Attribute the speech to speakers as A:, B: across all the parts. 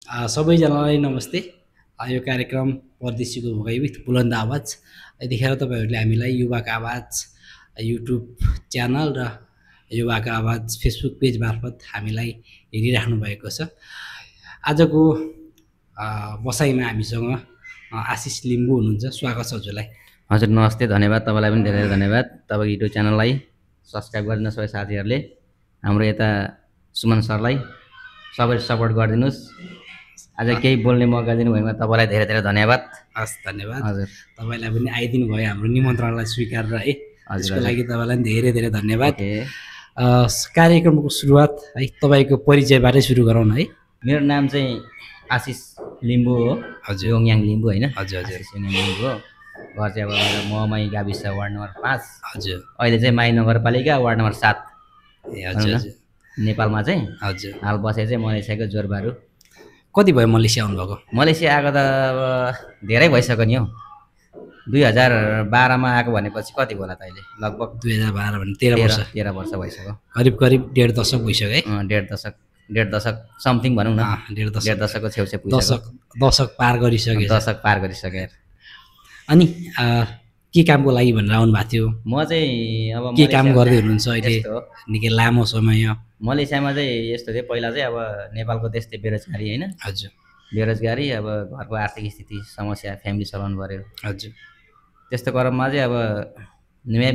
A: सबैजनालाई नमस्ते। यो कार्यक्रम परदेशीको भोगाइ विथ बुलन्द आवाज। यतिखेर तपाईँहरूले हामीलाई युवाको आवाज युट्युब च्यानल र युवाको आवाज फेसबुक पेज मार्फत हामीलाई हेरिराख्नु भएको छ। आजको बसाइमा हामीसँग आशिष लिम्बू हुनुहुन्छ। स्वागत छ हजुरलाई।
B: हजुर नमस्ते, धन्यवाद। तपाईँलाई पनि धेरै धन्यवाद। तपाईँको युट्युब च्यानललाई सब्सक्राइब गरिदिनु सबै साथीहरूले। हाम्रो यता सुमन सरलाई सबैले सपोर्ट गरिदिनुहोस्। आज केही बोल्ने मौका दिनुभएमा तपाईँलाई धेरै धेरै धन्यवाद।
A: हस्, धन्यवाद।
B: हजुर,
A: तपाईँलाई पनि आइदिनु भयो हाम्रो निमन्त्रणालाई स्वीकारेर है। त्यसको लागि तपाईँलाई पनि धेरै धेरै धन्यवाद। कार्यक्रमको सुरुवात है तपाईँको परिचयबाटै सुरु गरौँ न है।
B: मेरो नाम चाहिँ आशिष लिम्बू हो।
A: हजुर,
B: योङयाङ लिम्बू होइन।
A: हजुर हजुर,
B: आशिष योङयाङ लिम्बू हो। घर चाहिँ अब ममाई गाविस वार्ड नम्बर 5।
A: हजुर,
B: अहिले चाहिँ माई नगरपालिका वार्ड नम्बर 7
A: हजुर हजुर,
B: नेपालमा चाहिँ।
A: हजुर।
B: हाल बसे चाहिँ मलेसियाको जोरबारू।
A: कति भयो मलेसिया आउनुभएको?
B: मलेसिया आएको त अब धेरै भइसक्यो नि हौ। 2012मा आएको भनेपछि कति होला त अहिले? लगभग
A: 2012 भने 13
B: वर्ष भइसक्यो।
A: करिब करिब 1.5 दशक भइसक्यो है।
B: डेढ दशक समथिङ भनौँ न।
A: 1.5
B: दशकको छेउछेउ पुगिसक्यो।
A: दशक पार गरिसके।
B: दशक पार गरिसके।
A: अनि के कामको लागि भनेर आउनु भएको थियो?
B: म चाहिँ अब
A: के काम गर्दै हुनुहुन्छ अहिले? निकै लामो समय।
B: मलेसियामा चाहिँ यस्तो थियो, पहिला चाहिँ अब नेपालको त्यस्तै बेरोजगारी होइन।
A: हजुर,
B: बेरोजगारी, अब घरको आर्थिक स्थिति समस्या, फ्यामिली चलाउनु पऱ्यो।
A: हजुर।
B: त्यस्तो क्रममा चाहिँ अब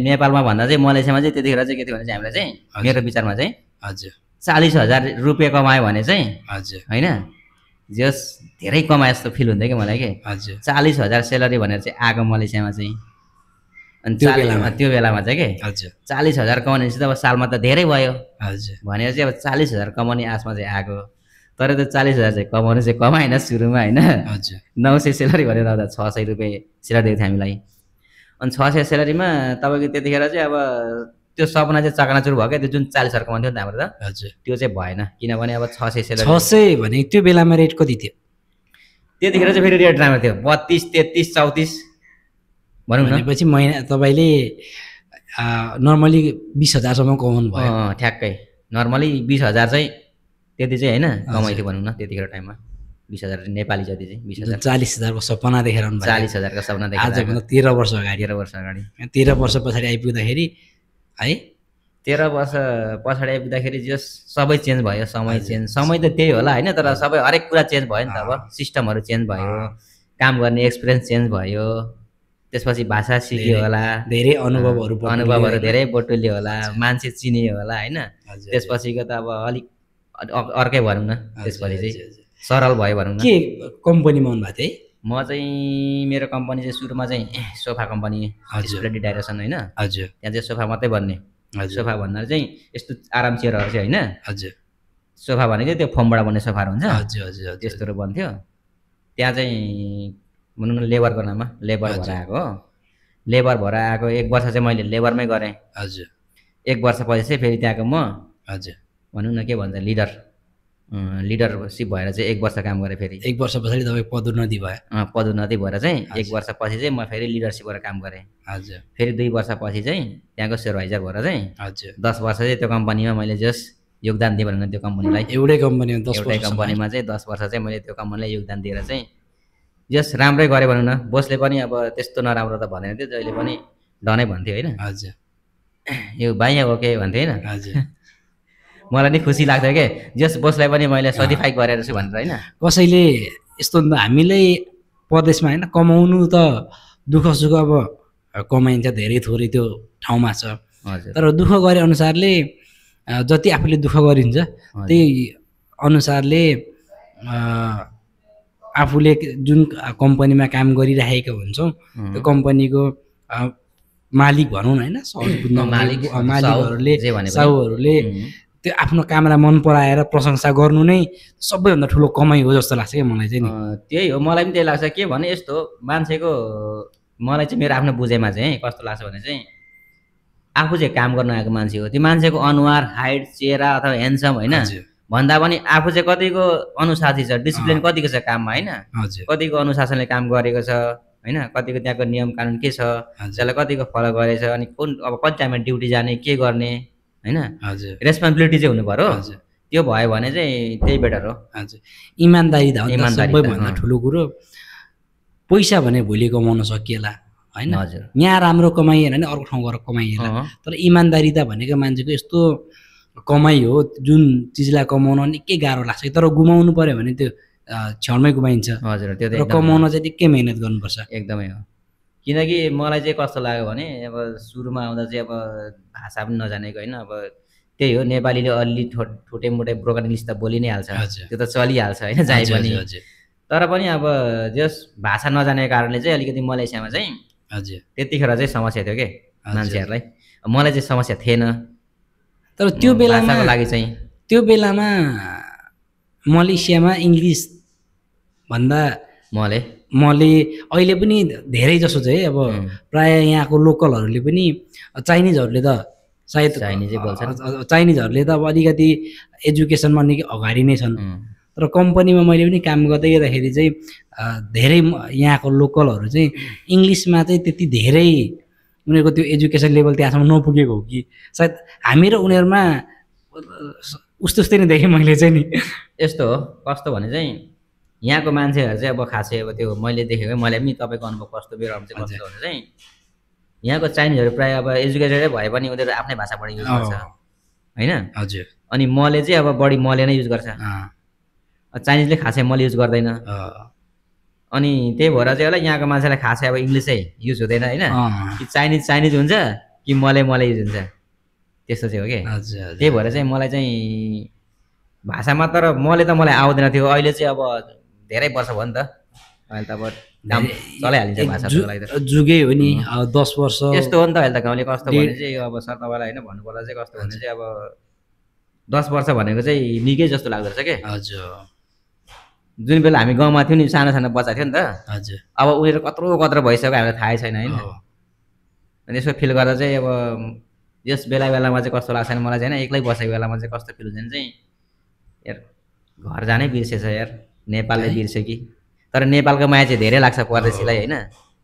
B: नेपालमा भन्दा चाहिँ मलेसियामा चाहिँ त्यतिखेर चाहिँ के थियो भने चाहिँ हामीलाई चाहिँ मेरो विचारमा चाहिँ
A: हजुर
B: 40,000 रुपियाँ कमायो भने चाहिँ
A: हजुर
B: होइन जस धेरै कमाए जस्तो फिल हुन्थ्यो कि मलाई। के
A: हजुर
B: 40,000 सेलरी भनेर चाहिँ आएको मलेसियामा चाहिँ। अनि त्यो बेलामा चाहिँ के
A: हजुर
B: 40,000 कमाउने चाहिँ अब सालमा त धेरै भयो
A: हजुर
B: भनेर चाहिँ अब 40,000 कमाउने आशमा चाहिँ आएको। तर त्यो 40,000 चाहिँ कमाउनु चाहिँ कमाएन सुरुमा होइन।
A: हजुर
B: 900 सेलरी भनेर आउँदा 600 रुपियाँ सेलरी दिएको थियो हामीलाई। अनि 600 सेलरीमा तपाईँको त्यतिखेर चाहिँ अब त्यो सपना चाहिँ चकनाचुर भयो क्या। त्यो जुन 40,000 कमाउँथ्यो नि त हाम्रो त,
A: हजुर
B: त्यो चाहिँ भएन। किनभने अब 600 सेलरी
A: 600 भने त्यो बेलामा रेट कति थियो?
B: त्यतिखेर चाहिँ फेरि रेट राम्रो थियो, 32, 33, 34 भनौँ न।
A: भनेपछि महिना तपाईँले नर्मली 20,000सम्म कमाउनु भयो।
B: ठ्याक्कै नर्मली 20,000 चाहिँ त्यति चाहिँ होइन कमाइ थियो भनौँ न त्यतिखेर टाइममा। 20,000 नेपाली जति चाहिँ 20,000।
A: 40,000को सपना देखेर
B: 40,000 का सपना देखेर
A: आजभन्दा 13 वर्ष अगाडि।
B: 13 वर्ष अगाडि
A: 13 वर्ष पछाडि आइपुग्दाखेरि है
B: 13 वर्ष पछाडि आइपुग्दाखेरि जस सबै चेन्ज भयो। समय चेन्ज, समय त त्यही होला होइन, तर सबै हरेक कुरा चेन्ज भयो नि त। अब सिस्टमहरू चेन्ज भयो, काम गर्ने एक्सपिरियन्स चेन्ज भयो, त्यसपछि भाषा सिक्यो होला,
A: धेरै अनुभवहरू
B: धेरै बटुल्यो होला, मान्छे चिनियो होला होइन। त्यसपछिको त अब अलिक अर्कै भनौँ न। त्यसपछि चाहिँ सरल भयो भनौँ न।
A: के कम्पनीमा आउनु भएको थियो?
B: म चाहिँ मेरो कम्पनी चाहिँ सुरुमा चाहिँ सोफा कम्पनी, स्प्लेन्डिड डाइरेक्सन होइन।
A: हजुर
B: त्यहाँ चाहिँ सोफा मात्रै बन्ने। सोफा भन्नाले चाहिँ यस्तो आराम चेयरहरू चाहिँ होइन।
A: हजुर
B: सोफा भनेको त्यो फोमबाट बन्ने सोफाहरू हुन्छ।
A: हजुर हजुर
B: त्यस्तोहरू बन्थ्यो। त्यहाँ चाहिँ भनौँ न लेबरको नाममा लेबर भएर आएको हो। लेबर भएर आएको 1 वर्ष चाहिँ मैले लेबरमै गरेँ।
A: हजुर
B: 1 वर्षपछि चाहिँ फेरि त्यहाँको म
A: हजुर
B: भनौँ न के भन्छ लिडरसिप भएर चाहिँ 1 वर्ष काम गरेँ। फेरि
A: 1 वर्ष पछाडि तपाईँ पदोन्नति भयो।
B: पदोन्नति भएर चाहिँ 1 वर्षपछि चाहिँ म फेरि लिडरसिप गरेर काम गरेँ।
A: हजुर
B: फेरि 2 वर्षपछि चाहिँ त्यहाँको सुपरभाइजर भएर चाहिँ
A: हजुर
B: 10 वर्ष चाहिँ त्यो कम्पनीमा मैले जस योगदान दिएँ भनौँ न। त्यो कम्पनीलाई
A: एउटै कम्पनीमा 10
B: एउटै कम्पनीमा चाहिँ 10 वर्ष चाहिँ मैले त्यो कम्पनीलाई योगदान दिएर चाहिँ जस राम्रै गरेँ भनौँ न। बोसले पनि अब त्यस्तो नराम्रो त भनेन थियो, जहिले पनि डनै भन्थ्यो होइन।
A: हजुर
B: यो बाइया ओके भन्थ्यो होइन।
A: हजुर
B: मलाई नि खुसी लाग्थ्यो के जस बोसलाई पनि मैले सर्टिफाई गरेर छु भनेर होइन।
A: कसैले यस्तो हामीलाई परदेशमा होइन कमाउनु त दुःख सुख अब कमाइन्छ, धेरै थोरै त्यो ठाउँमा छ। तर दुःख गरे अनुसारले जति आफूले दुःख गरिन्छ त्यही अनुसारले आफूले जुन कम्पनीमा काम गरिराखेको हुन्छौँ त्यो कम्पनीको मालिक भनौँ न होइन, मालिकहरूले साहुहरूले त्यो आफ्नो कामलाई मन पराएर प्रशंसा गर्नु नै सबैभन्दा ठुलो कमाइ हो जस्तो लाग्छ क्या मलाई चाहिँ नि।
B: त्यही हो, मलाई पनि त्यही लाग्छ। के भने यस्तो मान्छेको मलाई चाहिँ मेरो आफ्नो बुझेमा चाहिँ कस्तो लाग्छ भने चाहिँ आफू चाहिँ काम गर्न आएको मान्छे हो, त्यो मान्छेको अनुहार, हाइट, चेहरा अथवा ह्यान्डसम होइन भन्दा पनि आफू चाहिँ कतिको अनुशासी छ, डिसिप्लिन कतिको छ काममा होइन, कतिको अनुशासनले काम गरेको छ होइन, कतिको त्यहाँको नियम कानुन के छ त्यसलाई कतिको फलो गरेछ, अनि कुन अब कति टाइममा ड्युटी जाने के गर्ने होइन, रेस्पोन्सिबिलिटी चाहिँ हुनु पर्यो। त्यो भयो भने चाहिँ त्यही बेटर हो।
A: हजुर इमान्दारिता हो नि त
B: इमान्दारिता,
A: सबैभन्दा ठुलो कुरो। पैसा भने भोलि कमाउन सकिएला होइन,
B: हजुर
A: यहाँ राम्रो कमाइएन भने अर्को ठाउँ गएर कमाइएला। तर इमान्दारिता भनेको मान्छेको यस्तो कमाइ हो जुन चिजलाई कमाउन निकै गाह्रो लाग्छ, तर गुमाउनु पऱ्यो भने त्यो क्षणमै गुमाइन्छ।
B: हजुर त्यो त
A: र कमाउन चाहिँ निकै मेहनत गर्नुपर्छ।
B: एकदमै हो। किनकि मलाई चाहिँ कस्तो लाग्यो भने अब सुरुमा आउँदा चाहिँ अब भाषा पनि नजानेको होइन, अब त्यही हो नेपालीले अलि ठुटे मुटे ब्रोकन इङ्ग्लिस त बोलि नै हाल्छ, त्यो त चलिहाल्छ होइन जहीँ पनि। तर पनि अब जस भाषा नजानेको कारणले चाहिँ अलिकति मलेसियामा चाहिँ
A: हजुर
B: त्यतिखेर चाहिँ समस्या थियो कि मान्छेहरूलाई। मलाई चाहिँ समस्या थिएन।
A: तर त्यो बेलामा
B: लागि चाहिँ
A: त्यो बेलामा मलेसियामा इङ्ग्लिस भन्दा मले अहिले पनि धेरै जसो चाहिँ अब प्राय यहाँको लोकलहरूले पनि चाइनिजहरूले त सायद चाइनिजहरूले त अब अलिकति एजुकेसनमा निकै अगाडि नै छन्। तर कम्पनीमा मैले पनि काम गर्दै गर्दाखेरि चाहिँ धेरै यहाँको लोकलहरू चाहिँ इङ्ग्लिसमा चाहिँ त्यति धेरै उनीहरूको त्यो एजुकेसन लेभल त्यहाँसम्म नपुगेको हो कि सायद हामी र उनीहरूमा उस्तै नै देखेँ मैले चाहिँ नि।
B: यस्तो हो कस्तो भने चाहिँ यहाँको मान्छेहरू चाहिँ अब खासै अब त्यो मैले देखेको, मैले पनि तपाईँको अनुभव कस्तो मेरो चाहिँ कस्तो भने चाहिँ यहाँको चाइनिजहरू प्रायः अब एजुकेटेडै भए पनि उनीहरू आफ्नै भाषा बढी युज गर्छ होइन।
A: हजुर
B: अनि मले चाहिँ अब बढी मले नै युज गर्छ, चाइनिजले खासै मले युज गर्दैन। अनि त्यही भएर चाहिँ होला यहाँको मान्छेलाई खासै अब इङ्ग्लिसै युज हुँदैन होइन, कि चाइनिज हुन्छ कि मले युज हुन्छ, त्यस्तो चाहिँ हो कि। त्यही भएर चाहिँ मलाई चाहिँ भाषामा तर मले त मलाई आउँदैन थियो। अहिले चाहिँ अब धेरै वर्ष भयो नि त, अहिले त अब काम चलाइहालिन्छ भाषाको लागि त।
A: जुगै हो नि 10 वर्ष
B: यस्तो हो नि त। अहिले त गाउँले कस्तो भने चाहिँ अब सर तपाईँलाई होइन भन्नुपर्दा चाहिँ कस्तो भने चाहिँ अब 10 वर्ष भनेको चाहिँ निकै जस्तो लाग्दो रहेछ क्या।
A: हजुर
B: जुन बेला हामी गाउँमा थियौँ नि सानो सानो बच्चा थियो नि त,
A: हजुर
B: अब उनीहरू कत्रो भइसक्यो हामीलाई थाहै छैन होइन। अनि यसो फिल गर्दा चाहिँ अब यस बेलामा चाहिँ कस्तो लाग्छ भने मलाई चाहिँ होइन एक्लै बसेको बेलामा चाहिँ कस्तो फिल हुन्छ भने चाहिँ यार घर जानै बिर्सेछ यार, नेपालले बिर्स्यो कि। तर नेपालको माया चाहिँ धेरै लाग्छ परदेशीलाई होइन।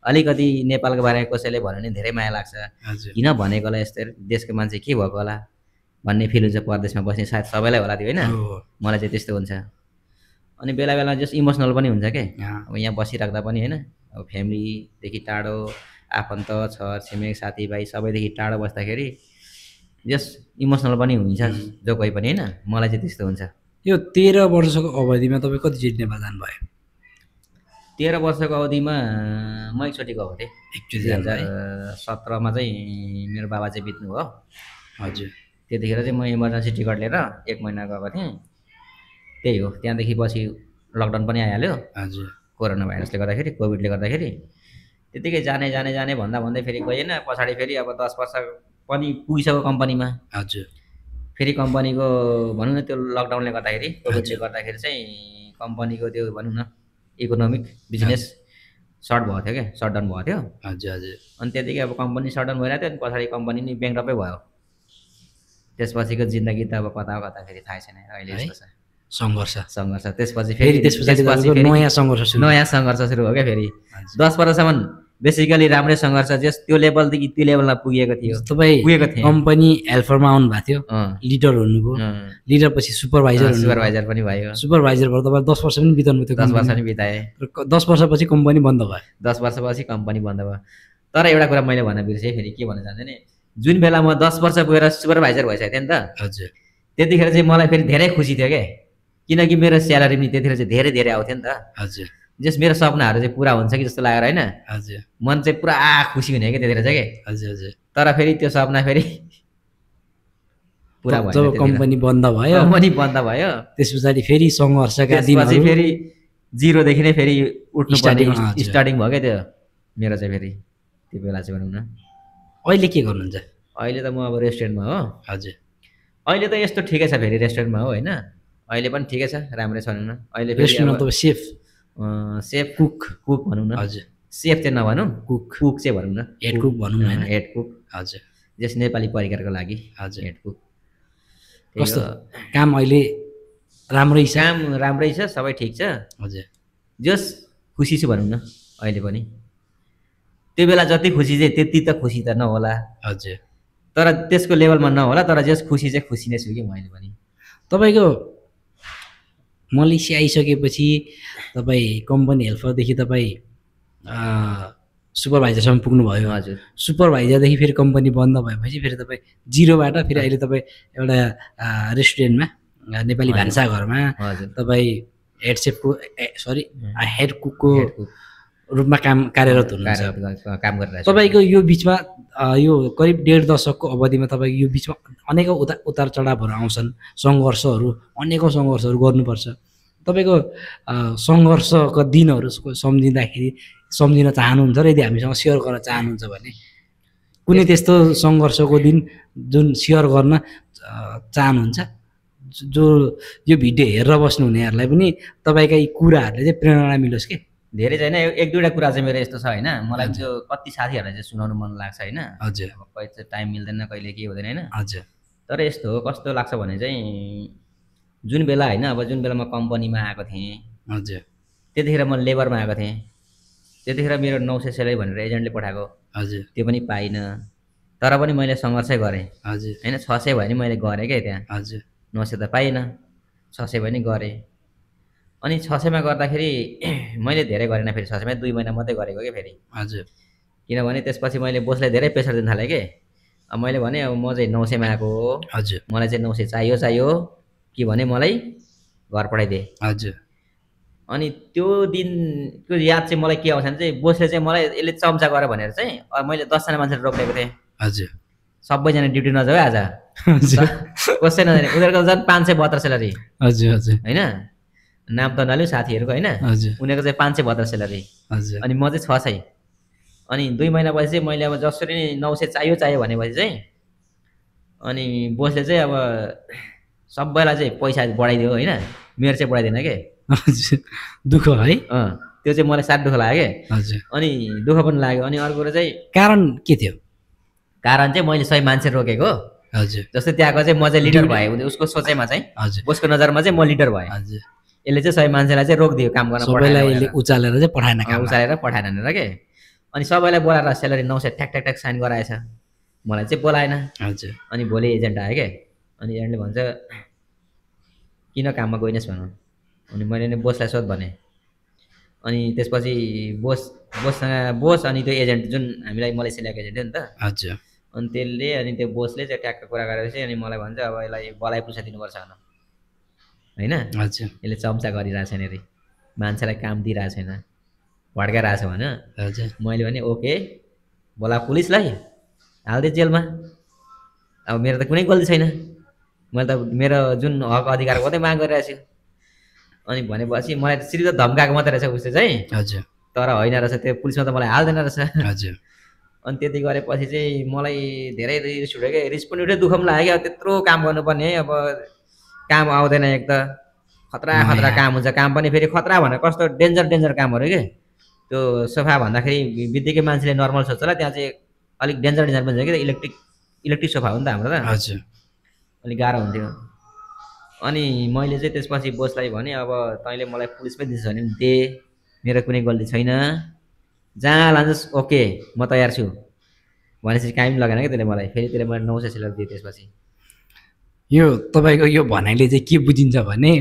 B: अलिकति नेपालको बारेमा कसैले भन्यो भने धेरै माया लाग्छ, किन भनेको होला यस्तो देशको मान्छे के भएको होला भन्ने फिल हुन्छ परदेशमा बस्ने। सायद सबैलाई होला त्यो होइन, मलाई चाहिँ त्यस्तो हुन्छ। अनि बेला जस इमोसनल पनि हुन्छ क्या। अब यहाँ बसिराख्दा पनि होइन, अब फ्यामिलीदेखि टाढो आफन्त छर छिमेक साथीभाइ सबैदेखि टाढो बस्दाखेरि जस इमोसनल पनि हुन्छ जो कोही पनि होइन। मलाई चाहिँ त्यस्तो हुन्छ।
A: यो 13 वर्षको अवधिमा तपाईँ कतिचोटि नेपाल जानुभयो?
B: 13 वर्षको अवधिमा म एकचोटि गएको थिएँ। 2017मा चाहिँ मेरो बाबा चाहिँ बित्नु भयो।
A: हजुर
B: त्यतिखेर चाहिँ म इमर्जेन्सी टिकट लिएर 1 महिना गएको थिएँ। त्यही हो, त्यहाँदेखि पछि लकडाउन पनि आइहाल्यो।
A: हजुर
B: कोरोना भाइरसले गर्दाखेरि, कोभिडले गर्दाखेरि त्यतिकै जाने भन्दै फेरि गएन। पछाडि फेरि अब 10 वर्ष पनि पुगिसक्यो कम्पनीमा।
A: हजुर
B: फेरि कम्पनीको भनौँ न त्यो लकडाउनले गर्दाखेरि, कोभिडले गर्दाखेरि चाहिँ कम्पनीको त्यो भनौँ न इकोनोमिक बिजनेस सर्ट भएको थियो क्या, सटडाउन भएको थियो।
A: हजुर हजुर
B: अनि त्यतिकै अब कम्पनी सटडाउन भइरहेको थियो। अनि पछाडि कम्पनी नि ब्याङ्क्रप्टै भयो। त्यसपछिको जिन्दगी त अब कता फेरि थाहै छैन अहिले यस्तो छ।
A: सङ्घर्ष
B: त्यसपछि
A: नयाँ
B: सङ्घर्ष सुरु हो क्या फेरि। 10 वर्षसम्म बेसिकली राम्रै सङ्घर्ष जस त्यो लेभलदेखि त्यो लेभलमा पुगेको थियो।
A: पुगेको थियो कम्पनी हेल्परमा आउनु भएको थियो, लिडर हुनुभयो, लिडर पछि
B: सुपरभाइजर पनि भयो।
A: सुपरभाइजर भएर तपाईँ 10 वर्ष पनि बिताउनु थियो।
B: 10 वर्ष पनि बिताएँ।
A: 10 वर्षपछि कम्पनी बन्द भयो।
B: 10 वर्षपछि कम्पनी बन्द भयो। तर एउटा कुरा मैले भन्न बिर्सेँ, फेरि के भन्न चाहन्छु नि, जुन बेला म 10 वर्ष पुगेर सुपरभाइजर भइसकेको थिएँ नि त,
A: हजुर
B: त्यतिखेर चाहिँ मलाई फेरि धेरै खुसी थियो क्या। किनकि मेरो स्यालेरी पनि त्यतिखेर चाहिँ धेरै आउँथ्यो नि त।
A: हजुर
B: जस मेरो सपनाहरू चाहिँ पुरा हुन्छ कि जस्तो लागेर होइन।
A: हजुर
B: मन चाहिँ पुरा खुसी हुने क्या त्यतिखेर चाहिँ के।
A: हजुर हजुर
B: तर फेरि त्यो सपना फेरि पुरा भयो।
A: जब कम्पनी बन्द भयो त्यस पछाडि फेरि सङ्घर्षका दिनहरू,
B: फेरि जिरोदेखि नै फेरि उठ्नु स्टार्टिङ भयो क्या त्यो मेरो चाहिँ फेरि त्यो बेला चाहिँ भनौँ न।
A: अहिले के गर्नुहुन्छ?
B: अहिले त म अब रेस्टुरेन्टमा हो।
A: हजुर
B: अहिले त यस्तो ठिकै छ फेरि रेस्टुरेन्टमा हो होइन। अहिले पनि ठिकै छ, राम्रै छ भनौँ न। अहिले
A: रेस्टुरेन्टमा त
B: सेफ कुक भनौँ न।
A: हजुर
B: सेफ चाहिँ नभनौँ, कुक चाहिँ भनौँ न,
A: हेड कुक भनौँ न।
B: हेड कुक
A: हजुर
B: जस नेपाली परिकारको लागि
A: हजुर
B: हेड कुक।
A: कस्तो काम अहिले? राम्रै छ,
B: काम राम्रै छ, सबै ठिक छ।
A: हजुर
B: जस खुसी छु भनौँ न अहिले पनि। त्यो बेला जति खुसी चाहिँ त्यति त खुसी त नहोला,
A: हजुर,
B: तर त्यसको लेभलमा नहोला, तर जस खुसी चाहिँ खुसी नै छु कि म अहिले पनि।
A: तपाईँको मलेसिया आइसकेपछि तपाईँ कम्पनी हेल्परदेखि तपाईँ सुपरभाइजरसम्म पुग्नुभयो।
B: हजुर
A: सुपरभाइजरदेखि फेरि कम्पनी बन्द भएपछि फेरि तपाईँ जिरोबाट फेरि अहिले तपाईँ एउटा रेस्टुरेन्टमा नेपाली भान्साघरमा
B: हजुर
A: तपाईँ हेड सेफको हेड कुकको
B: हेड कुक
A: रूपमा कार्यरत हुनुहुन्छ।
B: काम गरिरहेको छु।
A: तपाईँको यो बिचमा यो करिब 1.5 दशकको अवधिमा तपाईँको यो बिचमा अनेकौँ उतार चढावहरू आउँछन्, सङ्घर्षहरू अनेकौँ सङ्घर्षहरू गर्नुपर्छ। तपाईँको सङ्घर्षको दिनहरू सम्झिन चाहनुहुन्छ र यदि हामीसँग सेयर गर्न चाहनुहुन्छ भने कुनै त्यस्तो सङ्घर्षको दिन जुन सेयर गर्न चाहनुहुन्छ, जो यो भिडियो हेरेर बस्नुहुनेहरूलाई पनि तपाईँका यी कुराहरूले चाहिँ प्रेरणा मिलोस् कि?
B: धेरै छैन, एक दुईवटा कुरा चाहिँ मेरो यस्तो छ होइन, मलाई त्यो कति साथीहरूलाई चाहिँ सुनाउनु मन लाग्छ होइन।
A: हजुर।
B: अब कहिले चाहिँ टाइम मिल्दैन, कहिले के हुँदैन होइन।
A: हजुर।
B: तर यस्तो हो, कस्तो लाग्छ भने चाहिँ जुन बेला होइन, अब जुन बेला म कम्पनीमा आएको थिएँ,
A: हजुर,
B: त्यतिखेर म लेबरमा आएको थिएँ। त्यतिखेर मेरो 900 सेलेरी भनेर एजेन्टले पठाएको,
A: हजुर,
B: त्यो पनि पाइनँ। तर पनि मैले सङ्घर्षै गरेँ
A: हजुर
B: होइन। 600 भयो भने मैले गरेँ क्या त्यहाँ।
A: हजुर।
B: 900 त पाइनँ, 600 भयो भने गरेँ। अनि 600मा गर्दाखेरि मैले धेरै गरेन, फेरि 600मा 2 महिना मात्रै गरेको क्या फेरि।
A: हजुर।
B: किनभने त्यसपछि मैले बोसलाई धेरै प्रेसर दिन थालेँ कि। अब मैले भने अब म चाहिँ 900मा आएको हो,
A: हजुर,
B: मलाई चाहिँ 900 चाहियो कि भने मलाई घर पठाइदिए।
A: हजुर।
B: अनि त्यो दिनको याद चाहिँ मलाई के आउँछ भने चाहिँ बोसले चाहिँ मलाई यसले चम्चा गर भनेर चाहिँ मैले 10जना मान्छेले रोकेको थिएँ।
A: हजुर।
B: सबैजना ड्युटी नजाऊ आज,
A: हजुर,
B: कसै नजाने। उनीहरूको झन् 572 सेलरी।
A: हजुर, हजुर।
B: होइन, नाम त नलिउँ साथीहरूको होइन।
A: हजुर।
B: उनीहरूको चाहिँ 572 सेलरी,
A: हजुर।
B: अनि म चाहिँ 600। अनि 2 महिनापछि चाहिँ मैले अब जसरी नै 900 चाहियो भनेपछि चाहिँ अनि बोसले चाहिँ अब सबैलाई चाहिँ पैसा बढाइदियो होइन, मेरो चाहिँ बढाइदिएन के।
A: हजुर, दुःख है।
B: त्यो चाहिँ मलाई साह्रै दुःख लाग्यो के।
A: हजुर।
B: अनि दुःख पनि लाग्यो। अनि अर्को कुरा चाहिँ
A: कारण के थियो?
B: कारण चाहिँ मैले 100 मान्छे रोकेको।
A: हजुर।
B: जस्तै त्यहाँको चाहिँ म चाहिँ लिडर भएँ, उसको सोचाइमा चाहिँ,
A: हजुर,
B: उसको नजरमा चाहिँ म लिडर भएँ।
A: हजुर।
B: यसले चाहिँ 100 मान्छेलाई चाहिँ रोकिदियो काम गर्न,
A: सबैलाई उचालेर चाहिँ पठाएन,
B: उचालेर पठाएन भनेर के। अनि सबैलाई बोलाएर सेलेरी 900 ठ्याक ठ्याक ठ्याक साइन गराएछ, मलाई चाहिँ बोलाएन।
A: हजुर।
B: अनि भोलि एजेन्ट आयो क्या। अनि एजेन्टले भन्छ किन काममा गइनस् भनौँ। अनि मैले नै बोसलाई सोध भने। अनि त्यसपछि बोस अनि त्यो एजेन्ट जुन हामीलाई मलेसिया ल्याएको एजेन्ट हो नि त।
A: हजुर।
B: अनि त्यसले अनि त्यो बोसले चाहिँ ट्याक्क कुरा गरेपछि अनि मलाई भन्छ अब यसलाई बलाई पैसा दिनुपर्छ भन होइन।
A: हजुर।
B: यसले चम्चा गरिरहेको छैन अरे, मान्छेलाई काम दिइरहेको छैन, भड्काइरहेको छ भने।
A: हजुर।
B: मैले भने ओके, बोला पुलिसलाई हालिदिए जेलमा। अब मेरो त कुनै गल्ती छैन, मैले त मेरो जुन हक अधिकारको मात्रै माग गरिरहेको छु। अनि भनेपछि मलाई सिधै धम्काएको मात्रै रहेछ उसले चाहिँ।
A: हजुर।
B: तर होइन रहेछ, त्यो पुलिसमा त मलाई हाल्दैन रहेछ।
A: हजुर।
B: अनि त्यति गरेपछि चाहिँ मलाई धेरै रिस उठ्यो क्या। रिस पनि उठ्यो, दुःख पनि लाग्यो। त्यत्रो काम गर्नुपर्ने है, अब काम आउँदैन। एक त खतरा काम हुन्छ, काम पनि फेरि खतरा भनेर कस्तो डेन्जर कामहरू के। त्यो सोफा भन्दाखेरि बित्तिकै मान्छेले नर्मल सोच्छ होला, त्यहाँ चाहिँ अलिक डेन्जर पनि हुन्छ कि। इलेक्ट्रिक सोफा हो नि त हाम्रो त।
A: हजुर।
B: अलिक गाह्रो हुन्थ्यो। अनि मैले चाहिँ त्यसपछि बोसलाई भने अब तैँले मलाई पुलिसमै दिन्छस् भने पनि दे, मेरो कुनै गल्ती छैन, जहाँ लान्छस् ओके म तयार छु भनेपछि काहीँ पनि लगेन क्या त्यसले मलाई। फेरि त्यसले मलाई 900 सेलरी दिए। त्यसपछि
A: यो तपाईँको यो भनाइले चाहिँ के बुझिन्छ भने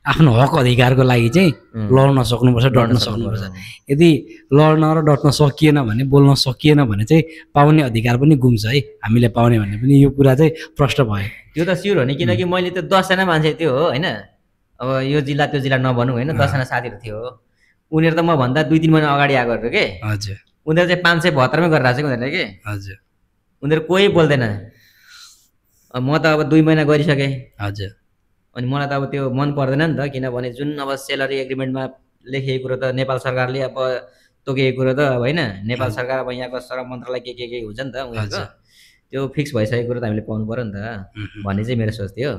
A: आफ्नो हक अधिकारको लागि चाहिँ लड्न सक्नुपर्छ, डट्न सक्नुपर्छ। यदि लड्न र डट्न सकिएन भने, बोल्न सकिएन भने चाहिँ पाउने अधिकार पनि गुम्छ है, हामीले पाउने भन्ने पनि यो कुरा चाहिँ प्रष्ट भयो।
B: त्यो त स्योर हो नि, किनकि मैले त्यो 10जना मान्छे थियो हो होइन। अब यो जिल्ला त्यो जिल्ला नभनौँ होइन, 10जना साथीहरू थियो। उनीहरू त मभन्दा 2-3 महिना अगाडि आएकोहरू के।
A: हजुर।
B: उनीहरू चाहिँ 572मै गरिरहेको छ उनीहरूले के।
A: हजुर।
B: उनीहरू कोही बोल्दैन। अब म त अब 2 महिना गरिसकेँ।
A: हजुर।
B: अनि मलाई त अब त्यो मन पर्दैन नि त, किनभने जुन अब सेलरी एग्रिमेन्टमा लेखिएको कुरो त नेपाल सरकारले अब तोकेको कुरो त अब होइन। नेपाल सरकार अब यहाँको श्रम मन्त्रालय के हुन्छ नि त उनीहरूको, त्यो फिक्स भइसकेको कुरो त हामीले पाउनु पऱ्यो नि त भन्ने चाहिँ मेरो सोच थियो।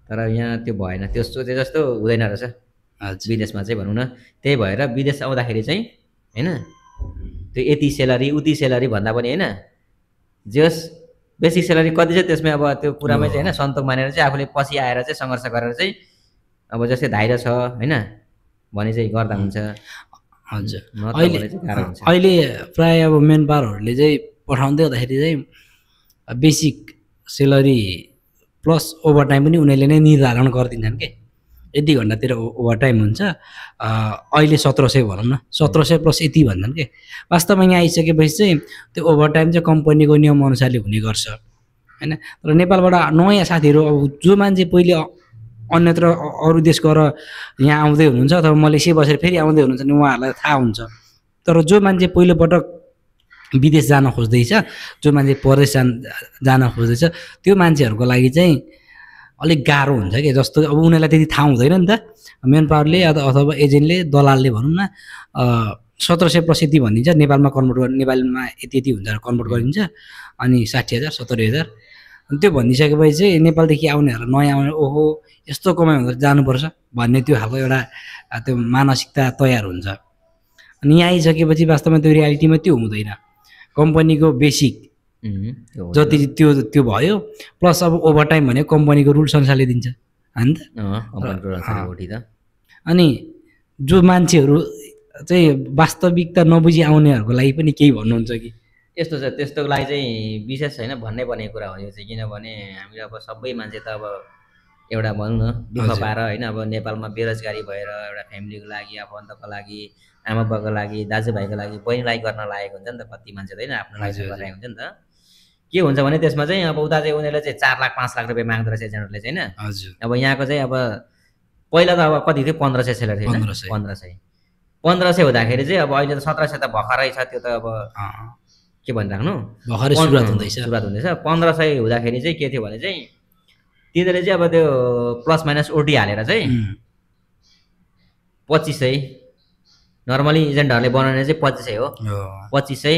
B: तर यहाँ त्यो भएन, त्यो सोचे जस्तो हुँदैन रहेछ विदेशमा चाहिँ भनौँ न। त्यही भएर विदेश आउँदाखेरि चाहिँ होइन त्यो यति सेलरी उति सेलरी भन्दा पनि होइन, जस बेसिक सेलरी कति छ त्यसमै अब त्यो कुरामै चाहिँ होइन सन्तोक मानेर चाहिँ आफूले पछि आएर चाहिँ सङ्घर्ष गरेर चाहिँ अब जस्तै धैर्य छ होइन भने चाहिँ गर्दा हुन्छ।
A: हजुर। अहिले प्रायः अब मेन पावरहरूले चाहिँ पठाउँदै हुँदाखेरि चाहिँ बेसिक सेलरी प्लस ओभरटाइम पनि उनीहरूले नै निर्धारण गरिदिन्छन् के यति घन्टातिर ओभरटाइम हुन्छ अहिले 1700 भनौँ न 1700 प्लस यति भन्छन् के वास्तवमा यहाँ आइसकेपछि चाहिँ त्यो ओभरटाइम चाहिँ कम्पनीको नियमअनुसारले हुने गर्छ होइन तर नेपालबाट नयाँ साथीहरू अब जो मान्छे पहिले अन्यत्र अरू देश गएर यहाँ आउँदै हुनुहुन्छ अथवा मलेसिया बसेर फेरि आउँदै हुनुहुन्छ नि उहाँहरूलाई थाहा हुन्छ तर जो मान्छे पहिलोपटक विदेश जान खोज्दैछ जो मान्छे परदेश जान खोज्दैछ त्यो मान्छेहरूको लागि चाहिँ अलिक गाह्रो हुन्छ कि जस्तो अब उनीहरूलाई त्यति थाहा हुँदैन नि त मेन पावरले अथवा एजेन्टले दलालले भनौँ न 1700 प्लस यति भनिदिन्छ नेपालमा कन्भर्ट गर्नु नेपालमा यति यति हुन्छ कन्भर्ट गरिदिन्छ अनि 60,000 70,000 अनि त्यो भनिसकेपछि चाहिँ नेपालदेखि आउनेहरू नयाँ आउने ओहो यस्तो कमाइ हुँदा जानुपर्छ भन्ने त्यो खालको एउटा त्यो मानसिकता तयार हुन्छ अनि यहाँ आइसकेपछि वास्तवमा त्यो रियालिटीमा त्यो हुँदैन कम्पनीको बेसिक जति त्यो भयो प्लस अब ओभरटाइम भने कम्पनीको रुल्स अनुसारले दिन्छ होइन त अनि जो मान्छेहरू चाहिँ वास्तविकता नबुझी आउनेहरूको लागि पनि केही भन्नुहुन्छ कि
B: यस्तो छ त्यस्तोको लागि चाहिँ विशेष होइन भन्नै पर्ने कुरा हो यो चाहिँ किनभने हामी अब सबै मान्छे त अब एउटा भनौँ न दुःख पाएर होइन अब नेपालमा बेरोजगारी भएर एउटा फ्यामिलीको लागि आफन्तको लागि आमा बाबाको लागि दाजुभाइको लागि बहिनीलाई गर्न लागेको हुन्छ नि त कति मान्छे त होइन आफ्नो लागि गरिरहेको हुन्छ नि त के हुन्छ भने त्यसमा चाहिँ अब उता चाहिँ उनीहरूले चाहिँ 4 लाख 5 लाख रुपियाँ माग्दो रहेछ एजेन्टहरूले चाहिँ होइन अब यहाँको चाहिँ अब पहिला त अब कति थियो 1500 सेलेरी थियो 1500 हुँदाखेरि चाहिँ अब अहिले त 1700 त भर्खरै छ त्यो त अब के भनिराख्नु
A: भर्खरै सुरुवात हुँदैछ
B: 1500 हुँदाखेरि चाहिँ के थियो भने चाहिँ तिनीहरूले चाहिँ अब त्यो प्लस माइनस ओटी हालेर चाहिँ 2500 नर्मली एजेन्टहरूले बनाउने चाहिँ 2500 हो 2500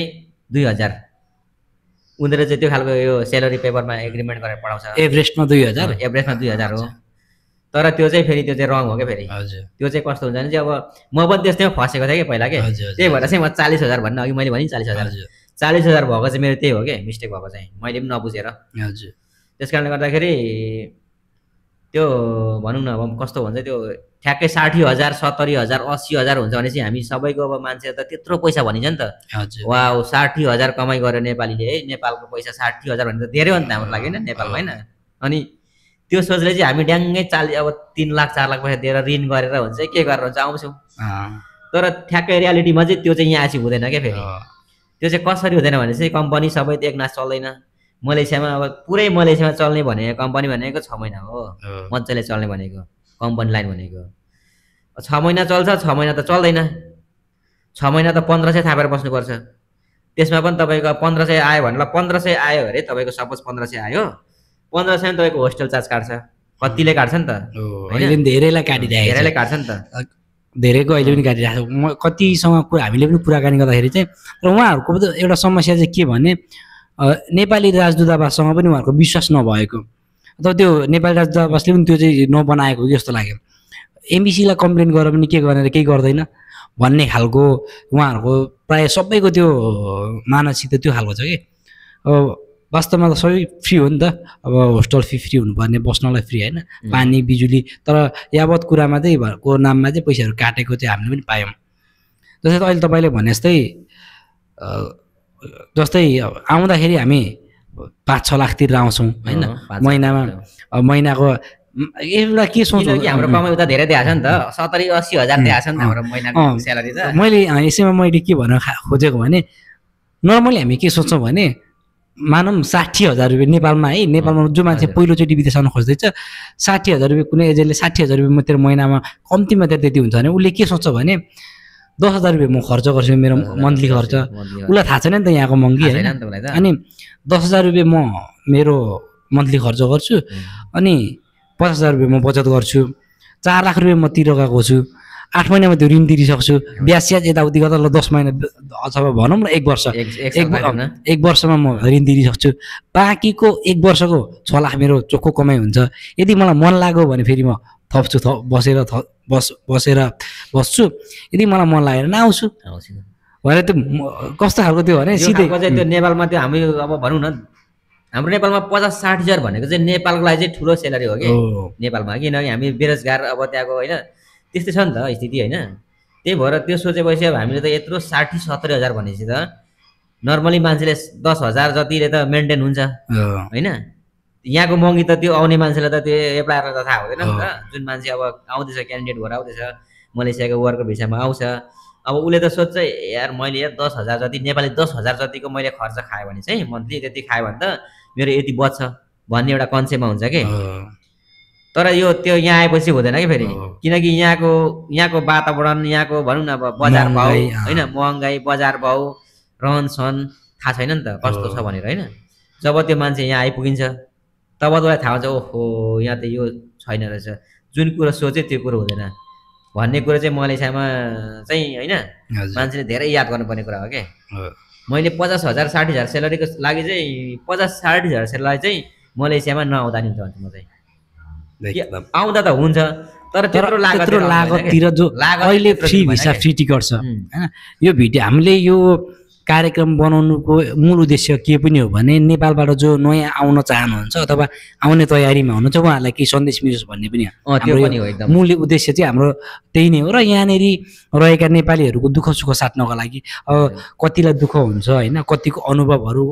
B: 2000 उनीहरूले चाहिँ त्यो खालको यो सेलरी पेपरमा एग्रिमेन्ट गरेर पठाउँछ
A: एभरेस्टमा
B: 2000 हो तर त्यो चाहिँ फेरि त्यो चाहिँ रङ हो क्या फेरि त्यो चाहिँ कस्तो हुन्छ भने चाहिँ अब म पनि त्यस्तैमा फसेको थिएँ कि पहिला के त्यही भएर चाहिँ म 40,000 भन्ने अघि मैले भने 40,000 भएको चाहिँ मेरो त्यही हो कि मिस्टेक भएको चाहिँ मैले पनि नबुझेर त्यस कारणले गर्दाखेरि त्यो भनौँ न अब कस्तो भन्छ त्यो ठ्याक्कै 60,000 70,000 80,000 हुन्छ भने चाहिँ हामी सबैको अब मान्छे त त्यत्रो पैसा भनिन्छ नि त वा 60,000 कमाइ गर्यो नेपालीले है नेपालको पैसा 60,000 भने त धेरै हो नि त हाम्रो लागि होइन नेपालमा होइन अनि त्यो सोचले चाहिँ हामी ड्याङ्गै 40 अब 3 लाख 4 लाख पैसा दिएर ऋण गरेर हुन्छ के गरेर हुन्छ आउँछौँ तर ठ्याक्कै रियालिटीमा चाहिँ त्यो चाहिँ यहाँ चाहिँ हुँदैन क्या फेरि त्यो चाहिँ कसरी हुँदैन भने चाहिँ कम्पनी सबै त एकनाथ चल्दैन मलेसियामा अब पुरै मलेसियामा चल्ने भनेको कम्पनी भनेको 6 महिना हो मजाले चल्ने भनेको कम्पनी लाइन भनेको 6 महिना चल्छ 6 महिना त चल्दैन 6 महिना त 1500 थापेर बस्नुपर्छ त्यसमा पनि तपाईँको 1500 आयो भने 1500 आयो अरे तपाईँको सपोज 1500 आयो 1500 मा तपाईँको होस्टेल चार्ज काट्छ कतिले काट्छ नि त
A: होइन धेरैलाई काटिरहेको
B: धेरैले काट्छ नि त
A: धेरैको अहिले पनि काटिरहेको छ कतिसँग हामीले पनि कुराकानी गर्दाखेरि चाहिँ र उहाँहरूको एउटा समस्या चाहिँ के भने नेपाली राजदूतावाससँग पनि उहाँहरूको विश्वास नभएको अथवा त्यो नेपाली राजदूतावासले पनि त्यो चाहिँ नबनाएको जस्तो लाग्यो एमबिसीलाई कम्प्लेन गरेर पनि के गरेर केही गर्दैन भन्ने खालको उहाँहरूको प्रायः सबैको त्यो मानसिकता त्यो खालको छ कि अब वास्तवमा त सबै फ्री हो नि त अब होस्टल फी फ्री हुनुपर्ने बस्नलाई फ्री होइन पानी बिजुली तर यावत कुरामा चाहिँ को नाममा चाहिँ पैसाहरू काटेको चाहिँ हामीले पनि पायौँ जस्तै अहिले तपाईँले भने जस्तै आउँदाखेरि हामी 5-6 लाख तिरेर आउँछौँ होइन महिनाको एउटा के सोच्नु
B: कि हाम्रो कमाइ उता धेरै दिएको छ नि त 70-80 हजार दिएको छ नि त हाम्रो महिनाको स्यालेरी त
A: मैले यसैमा मैले के भन्न खोजेको भने नर्मली हामी के सोच्छौँ भने मानौँ 60,000 रुपियाँ नेपालमा है नेपालमा जो मान्छे पहिलोचोटि विदेश आउन खोज्दैछ 60,000 रुपियाँ कुनै एजेन्टले 60,000 रुपियाँ म तेरो महिनामा कम्तीमा त्यति हुन्छ भने उसले के सोच्छ भने 10,000 रुपियाँ म खर्च गर्छु मेरो मन्थली खर्च उसलाई थाहा छैन नि त यहाँको महँगी होइन अनि 10,000 रुपियाँ म मेरो मन्थली खर्च गर्छु अनि 50,000 रुपियाँ म बचत गर्छु 4 लाख रुपियाँ म तिरेर गएको छु 8 महिनामा त्यो ऋण तिरिसक्छु ब्याज स्याज यताउति गर्दा ल 10 महिना अथवा भनौँ न 1 वर्ष एक वर्षमा म ऋण तिरिसक्छु बाँकीको 1 वर्षको 6 लाख मेरो चोखो कमाइ हुन्छ यदि मलाई मन लाग्यो भने फेरि म थप्छु बसेर बस्छु यदि मलाई मन लागेर नआउँछु भने त्यो कस्तो खालको त्यो भने सिधै
B: त्यो नेपालमा त्यो हामी अब भनौँ न हाम्रो नेपालमा 50-60 हजार भनेको चाहिँ नेपालको लागि चाहिँ ठुलो सेलरी हो कि नेपालमा किनकि हामी बेरोजगार अब त्यहाँको होइन त्यस्तै छ नि त स्थिति होइन त्यही भएर त्यो सोचेपछि अब हामीले त यत्रो 60-70 हजार भनेपछि त नर्मली मान्छेले 10,000 जतिले त मेन्टेन हुन्छ होइन यहाँको महँगी त त्यो आउने मान्छेलाई त त्यो एप्लाई गरेर त थाहा हुँदैन नि त। जुन मान्छे अब आउँदैछ क्यान्डिडेट भएर आउँदैछ मलेसियाको वर्कर भिसामा आउँछ, अब उसले त सोध्छ यार मैले यार 10,000 जति नेपाली 10,000 जतिको मैले खर्च खाएँ भने चाहिँ मन्थली त्यति खाएँ भने त मेरो यति बच्छ भन्ने एउटा कन्सेप्टमा हुन्छ कि। तर यो त्यो यहाँ आएपछि हुँदैन कि फेरि, किनकि यहाँको वातावरण, यहाँको भनौँ न अब बजार भाउ होइन, महँगाई, बजार भाउ, रहन सहन थाहा छैन नि त कस्तो छ भनेर होइन। जब त्यो मान्छे यहाँ आइपुगिन्छ तब तँलाई थाहा हुन्छ ओहो यहाँ त यो छैन रहेछ, जुन कुरो सोचे त्यो कुरो हुँदैन भन्ने कुरो चाहिँ मलेसियामा चाहिँ होइन मान्छेले धेरै याद गर्नुपर्ने कुरा हो क्या। मैले 50,000 60,000 सेलेरीको लागि चाहिँ 50-60,000 सेलेरी चाहिँ मलेसियामा नआउँदा नि हुन्छ म चाहिँ। आउँदा त हुन्छ तर त्यत्रो
A: लागततिर जो अहिले फ्री भिसा फ्री टिकट छ होइन। यो भिडियो हामीले यो कार्यक्रम बनाउनुको मूल उद्देश्य के पनि हो भने नेपालबाट जो नयाँ आउन चाहनुहुन्छ अथवा आउने तयारीमा हुनुहुन्छ उहाँहरूलाई केही सन्देश मिलोस् भन्ने पनि मूल उद्देश्य चाहिँ हाम्रो त्यही नै हो। र यहाँनिर रहेका नेपालीहरूको दुःख सुख साट्नको लागि अब कतिलाई दुःख हुन्छ होइन, कतिको अनुभवहरू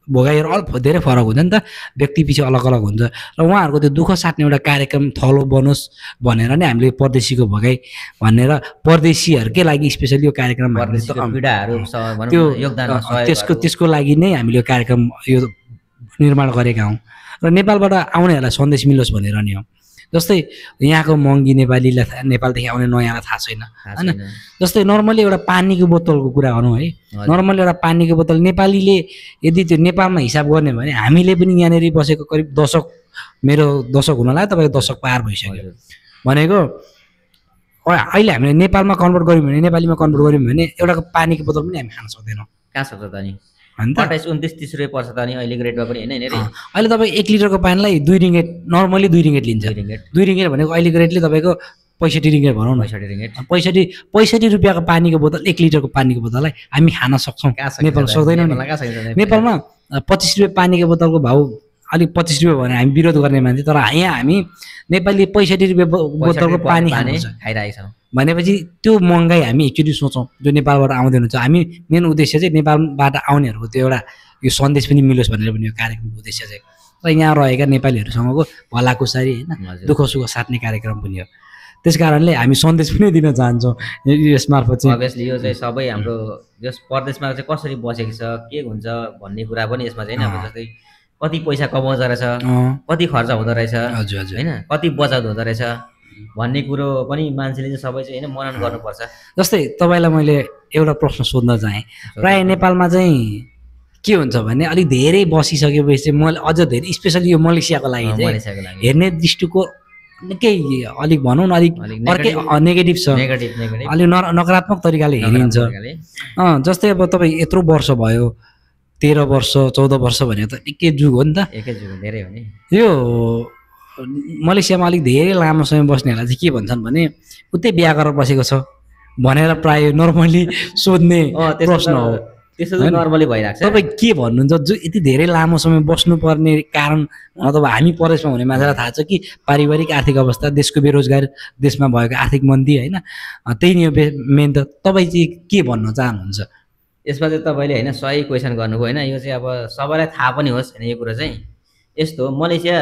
A: भोगाइएर धेरै फरक हुन्छ नि त, व्यक्ति पछि अलग अलग हुन्छ र उहाँहरूको त्यो दुःख साट्ने एउटा कार्यक्रम थलो बनोस् भनेर नै हामीले परदेशीको भोगाइ भनेर परदेशीहरूकै लागि स्पेसली यो कार्यक्रम त्यसको लागि नै हामीले यो कार्यक्रम यो निर्माण गरेका हौँ र नेपालबाट आउनेहरूलाई सन्देश मिलोस् भनेर नि हो। जस्तै यहाँको महँगी नेपालदेखि आउने नयाँलाई थाहा छैन होइन। जस्तै नर्मली एउटा पानीको बोतलको कुरा गरौँ है, नर्मली एउटा पानीको बोतल नेपालीले यदि त्यो नेपालमा हिसाब गर्ने भने हामीले पनि यहाँनिर बसेको करिब दशक, मेरो दशक हुन लाग्यो तपाईँको दशक पार भइसक्यो भनेको। अहिले हामीले नेपालमा कन्भर्ट गऱ्यौँ भने, नेपालीमा कन्भर्ट गऱ्यौँ भने एउटा पानीको बोतल पनि हामी खान सक्दैनौँ।
B: कहाँ सक्छ त नि, 28-29-30 रुपियाँ पर्छ त नि अहिले ग्रेडमा पनि होइन।
A: अहिले तपाईँ 1 लिटरको पानीलाई 2 रिङ्गेट, नर्मली 2 रिङ्गेट लिन्छ। 2 रिङ्गेट भनेको अहिले ग्रेडले तपाईँको 65 रिङ्गेट भनौँ न, 65 रुपियाँको पानीको बोतल 1 लिटरको पानीको बोतललाई हामी खान सक्छौँ। नेपाल सक्दैनौँ नि। नेपालमा 25 रुपियाँ पानीको बोतलको भाउ अलिक 25 रुपियाँ भने हामी विरोध गर्ने मान्छे, तर यहाँ हामी नेपाली 65 रुपियाँ बोतलको पानी
B: खाइरहेको छौँ
A: भनेपछि त्यो महँगाई हामी एकचोटि सोचौँ जो नेपालबाट आउँदै हुनुहुन्छ। हामी मेन उद्देश्य चाहिँ नेपालबाट आउनेहरूको त्यो एउटा यो सन्देश पनि मिलोस् भनेर पनि यो कार्यक्रमको उद्देश्य चाहिँ र यहाँ रहेका नेपालीहरूसँगको भलाकुसारी होइन दुःख सुख साट्ने कार्यक्रम पनि हो। त्यस कारणले हामी सन्देश पनि दिन चाहन्छौँ यसमार्फत चाहिँ।
B: अभियसली यो चाहिँ सबै हाम्रो यस परदेशमा चाहिँ कसरी बसेको छ के हुन्छ भन्ने कुरा पनि यसमा चाहिँ अब जस्तै कति पैसा कमाउँदो रहेछ, कति खर्च हुँदो रहेछ होइन, कति बचत हुँदो रहेछ भन्ने कुरो पनि मान्छेले चाहिँ सबै चाहिँ होइन मनन गर्नुपर्छ।
A: जस्तै तपाईँलाई मैले एउटा प्रश्न सोध्न चाहेँ, प्रायः नेपालमा चाहिँ के हुन्छ भने अलिक धेरै बसिसकेपछि चाहिँ मैले अझ धेरै स्पेसली यो मलेसियाको लागि चाहिँ हेर्ने दृष्टिको निकै अलिक भनौँ न अलिक अर्कै नेगेटिभ छ, अलिक नकारात्मक तरिकाले हेरिन्छ। जस्तै अब तपाईँ यत्रो वर्ष भयो, 13 वर्ष 14 वर्ष भनेको त एकै जुग हो नि त,
B: एकै जुग धेरै हो नि।
A: यो मलेसियामा अलिक धेरै लामो समय बस्नेहरूलाई चाहिँ के भन्छन् भने उतै बिहा गरेर बसेको छ भनेर प्रायः नर्मली सोध्ने प्रश्न हो।
B: त्यसो त नर्मली भइरहेको छ।
A: तपाईँ के भन्नुहुन्छ जो यति धेरै लामो समय बस्नुपर्ने कारण अथवा हामी परदेशमा हुने मान्छेलाई थाहा छ कि पारिवारिक आर्थिक अवस्था, देशको बेरोजगार, देशमा भएको आर्थिक मन्दी होइन, त्यही नै हो मेन त। तपाईँ चाहिँ के भन्न चाहनुहुन्छ
B: यसमा चाहिँ? तपाईँले होइन सही क्वेसन गर्नुभयो होइन। यो चाहिँ अब सबैलाई थाहा पनि होस् होइन यो कुरो चाहिँ यस्तो हो। मलेसिया